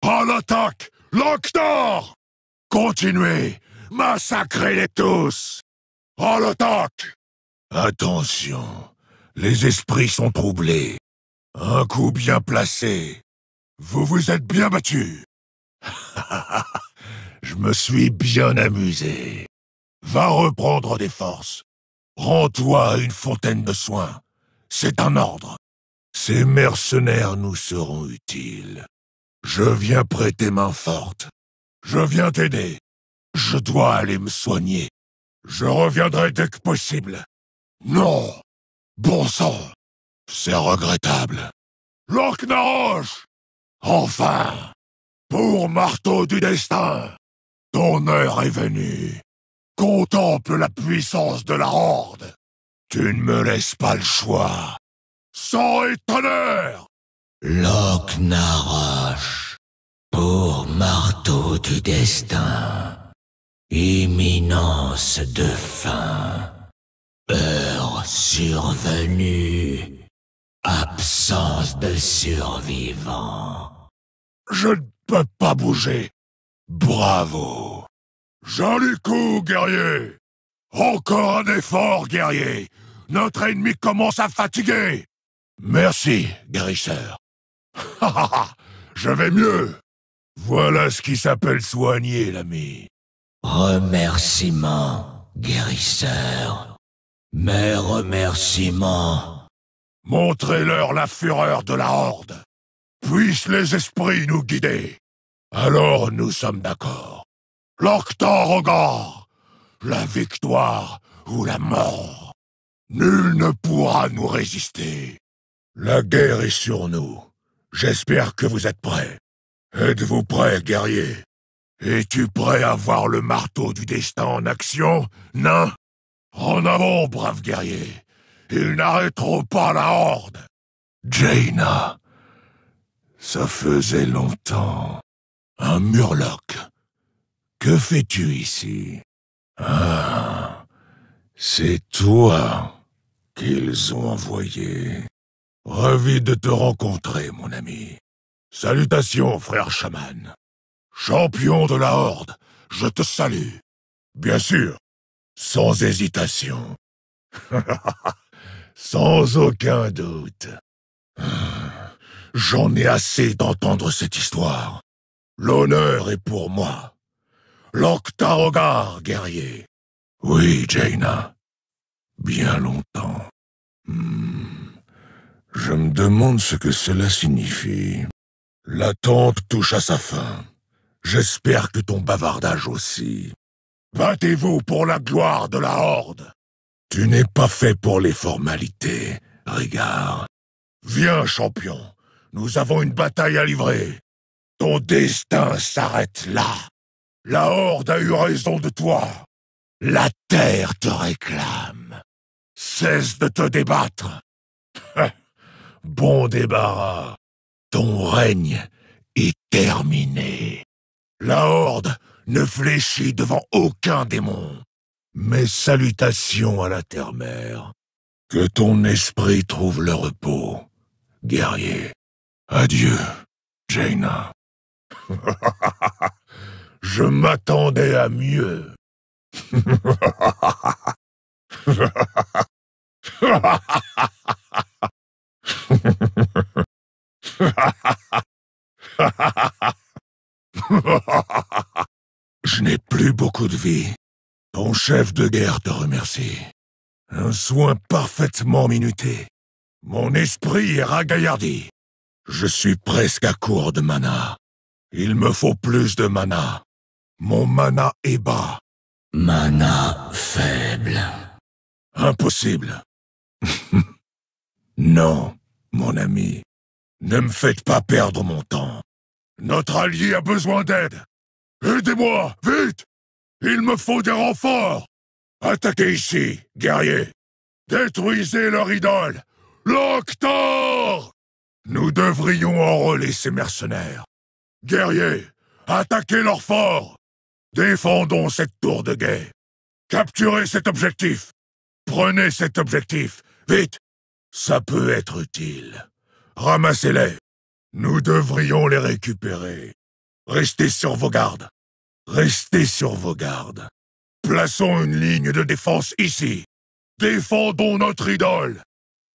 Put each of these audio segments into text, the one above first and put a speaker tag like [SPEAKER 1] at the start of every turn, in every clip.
[SPEAKER 1] À l'attaque! Locktar! Continuez! Massacrez-les tous! À l'attaque! Attention, les esprits sont troublés. Un coup bien placé. Vous vous êtes bien battus. Je me suis bien amusé. Va reprendre des forces. Rends-toi à une fontaine de soins. C'est un ordre. Ces mercenaires nous seront utiles. Je viens prêter main forte. Je viens t'aider. Je dois aller me soigner. Je reviendrai dès que possible. Non! Bon sang! C'est regrettable. Loch-Naroche! Enfin! Pour marteau du destin! Ton heure est venue. Contemple la puissance de la Horde. Tu ne me laisses pas le choix. Sang et tonnerre!
[SPEAKER 2] Loch-Naroche, pour marteau du destin, imminence de fin, heure survenue, absence de survivants.
[SPEAKER 1] Je ne peux pas bouger. Bravo. Joli coup, guerrier. Encore un effort, guerrier. Notre ennemi commence à fatiguer. Merci, guérisseur. Je vais mieux. Voilà ce qui s'appelle soigner, l'ami.
[SPEAKER 2] Remerciements, guérisseur. Mes remerciements.
[SPEAKER 1] Montrez-leur la fureur de la Horde. Puissent les esprits nous guider. Alors nous sommes d'accord. Locktar Ogar, la victoire ou la mort. Nul ne pourra nous résister. La guerre est sur nous. J'espère que vous êtes prêts. Êtes-vous prêts, guerrier? Es-tu prêt à voir le marteau du destin en action, nain? En avant, brave guerrier. Ils n'arrêteront pas la Horde. Jaina, ça faisait longtemps. Un murloc. Que fais-tu ici? Ah, c'est toi qu'ils ont envoyé. Ravi de te rencontrer, mon ami. Salutations, frère chaman. Champion de la Horde, je te salue. Bien sûr, sans hésitation. Sans aucun doute. J'en ai assez d'entendre cette histoire. L'honneur est pour moi. Locktar Ogar, guerrier. Oui, Jaina. Bien longtemps. Je me demande ce que cela signifie. L'attente touche à sa fin. J'espère que ton bavardage aussi. Battez-vous pour la gloire de la Horde. Tu n'es pas fait pour les formalités, Rigard. Viens, champion. Nous avons une bataille à livrer. Ton destin s'arrête là. La Horde a eu raison de toi. La terre te réclame. Cesse de te débattre. Bon débarras. Ton règne est terminé. La Horde ne fléchit devant aucun démon. Mes salutations à la terre-mère. Que ton esprit trouve le repos, guerrier. Adieu, Jaina. Je m'attendais à mieux. Je n'ai plus beaucoup de vie. Ton chef de guerre te remercie. Un soin parfaitement minuté. Mon esprit est ragaillardi. Je suis presque à court de mana. Il me faut plus de mana. Mon mana est bas.
[SPEAKER 2] Mana faible.
[SPEAKER 1] Impossible. Non, mon ami. Ne me faites pas perdre mon temps. Notre allié a besoin d'aide. Aidez-moi, vite! Il me faut des renforts. Attaquez ici, guerriers. Détruisez leur idole. Locktar! Nous devrions enrôler ces mercenaires. Guerriers, attaquez leur fort. Défendons cette tour de guet. Capturez cet objectif. Prenez cet objectif. Vite. Ça peut être utile. Ramassez-les. Nous devrions les récupérer. Restez sur vos gardes. Restez sur vos gardes. Plaçons une ligne de défense ici. Défendons notre idole.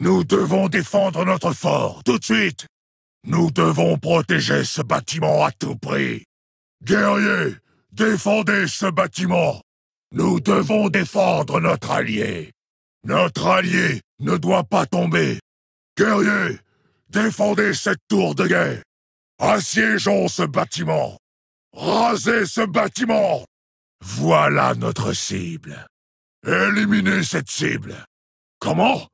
[SPEAKER 1] Nous devons défendre notre fort, tout de suite. Nous devons protéger ce bâtiment à tout prix. Guerriers, défendez ce bâtiment. Nous devons défendre notre allié. Notre allié ne doit pas tomber. Guerriers, défendez cette tour de guet. Assiégeons ce bâtiment. Rasez ce bâtiment. Voilà notre cible. Éliminez cette cible. Comment?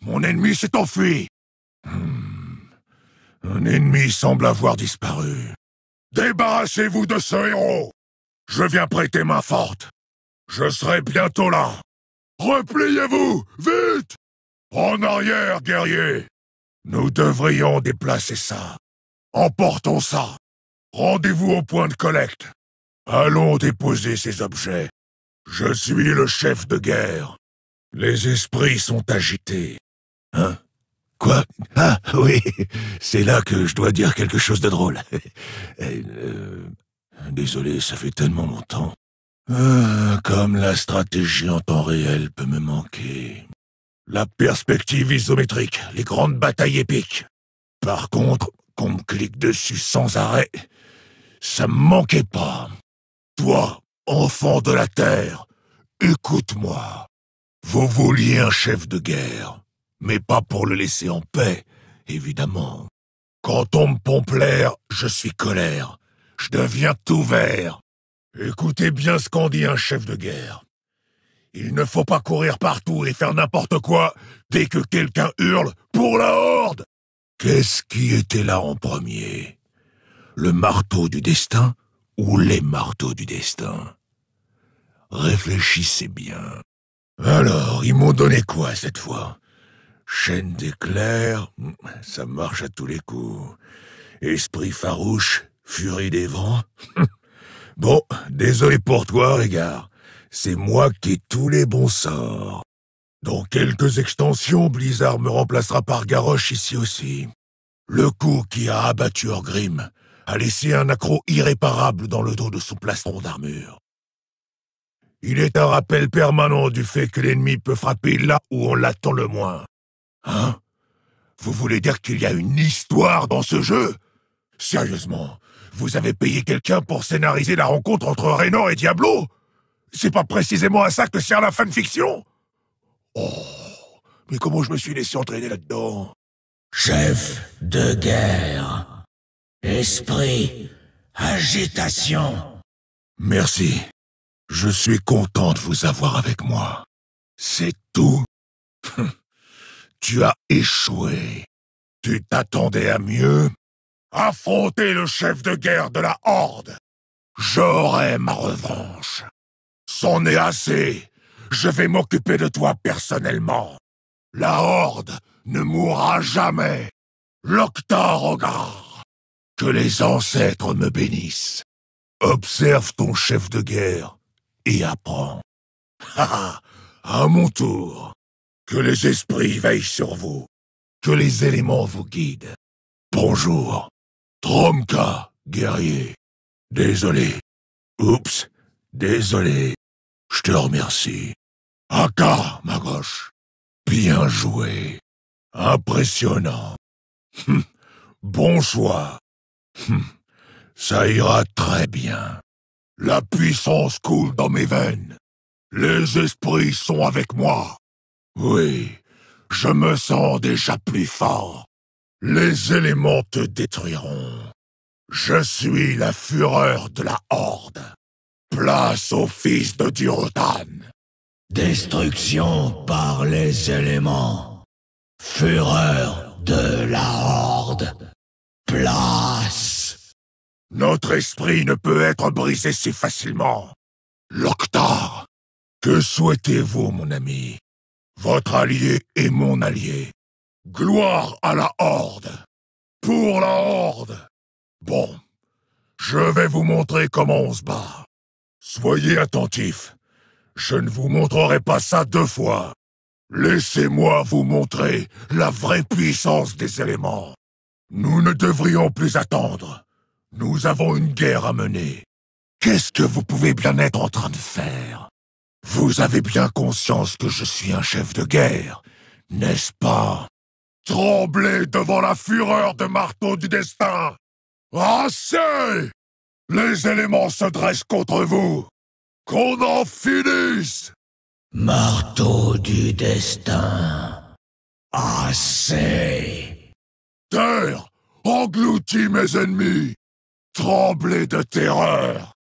[SPEAKER 1] Mon ennemi s'est enfui. Un ennemi semble avoir disparu. Débarrassez-vous de ce héros. Je viens prêter main forte. Je serai bientôt là. Repliez-vous, vite! En arrière, guerriers. Nous devrions déplacer ça. Emportons ça. Rendez-vous au point de collecte. Allons déposer ces objets. Je suis le chef de guerre. Les esprits sont agités. Hein? Quoi? Ah, oui, c'est là que je dois dire quelque chose de drôle. Désolé, ça fait tellement longtemps. Comme la stratégie en temps réel peut me manquer. La perspective isométrique, les grandes batailles épiques. Par contre, qu'on me clique dessus sans arrêt, ça me manquait pas. Toi, enfant de la Terre, écoute-moi. Vous vouliez un chef de guerre, mais pas pour le laisser en paix, évidemment. Quand on me pompe l'air, je suis colère. Je deviens tout vert. Écoutez bien ce qu'en dit un chef de guerre. Il ne faut pas courir partout et faire n'importe quoi dès que quelqu'un hurle « Pour la Horde !» Qu'est-ce qui était là en premier? Le marteau du destin ou les marteaux du destin? Réfléchissez bien. Alors, ils m'ont donné quoi cette fois? Chaîne d'éclairs, ça marche à tous les coups. Esprit farouche, furie des vents. Bon, désolé pour toi, Régard. C'est moi qui ai tous les bons sorts. Dans quelques extensions, Blizzard me remplacera par Garrosh ici aussi. Le coup qui a abattu Orgrim a laissé un accroc irréparable dans le dos de son plastron d'armure. Il est un rappel permanent du fait que l'ennemi peut frapper là où on l'attend le moins. Hein? Vous voulez dire qu'il y a une histoire dans ce jeu? Sérieusement, vous avez payé quelqu'un pour scénariser la rencontre entre Raynor et Diablo? C'est pas précisément à ça que sert la fanfiction? Oh, mais comment je me suis laissé entraîner là-dedans?
[SPEAKER 2] Chef de guerre. Esprit. Agitation.
[SPEAKER 1] Merci. Je suis content de vous avoir avec moi. C'est tout? Tu as échoué. Tu t'attendais à mieux? Affronter le chef de guerre de la Horde. J'aurai ma revanche. C'en est assez. Je vais m'occuper de toi personnellement. La Horde ne mourra jamais. Loktar-Ogar. Que les ancêtres me bénissent. Observe ton chef de guerre et apprends. À mon tour. Que les esprits veillent sur vous. Que les éléments vous guident. Bonjour. Tromka, guerrier. Désolé. Oups. Désolé. Je te remercie. Aka, ma gauche. Bien joué. Impressionnant. Bon choix. Ça ira très bien. La puissance coule dans mes veines. Les esprits sont avec moi. Oui, je me sens déjà plus fort. Les éléments te détruiront. Je suis la fureur de la Horde. Place au fils de Durotan.
[SPEAKER 2] Destruction par les éléments. Fureur de la Horde. Place.
[SPEAKER 1] Notre esprit ne peut être brisé si facilement. Loktar, que souhaitez-vous, mon ami? Votre allié est mon allié. Gloire à la Horde. Pour la Horde. Bon, je vais vous montrer comment on se bat. Soyez attentifs. Je ne vous montrerai pas ça deux fois. Laissez-moi vous montrer la vraie puissance des éléments. Nous ne devrions plus attendre. Nous avons une guerre à mener. Qu'est-ce que vous pouvez bien être en train de faire? Vous avez bien conscience que je suis un chef de guerre, n'est-ce pas? Tremblez devant la fureur de marteau du destin! Assez! Les éléments se dressent contre vous! Qu'on en finisse!
[SPEAKER 2] Marteau du destin. Assez!
[SPEAKER 1] Terre, engloutis mes ennemis! Tremblez de terreur!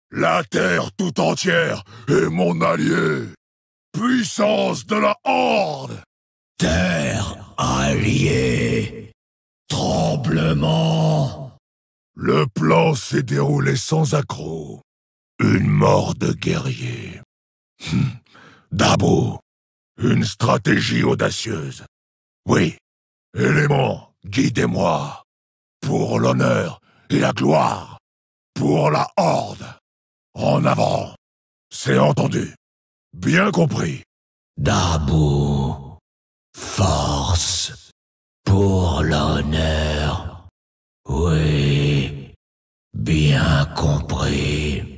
[SPEAKER 1] La terre tout entière est mon allié! Puissance de la Horde!
[SPEAKER 2] Terre alliée. Tremblement.
[SPEAKER 1] Le plan s'est déroulé sans accroc. Une mort de guerrier. Dabo, une stratégie audacieuse. Oui, éléments, guidez-moi. Pour l'honneur et la gloire. Pour la Horde. En avant. C'est entendu. Bien compris.
[SPEAKER 2] Dabo. Force. Pour l'honneur. Oui. Bien compris.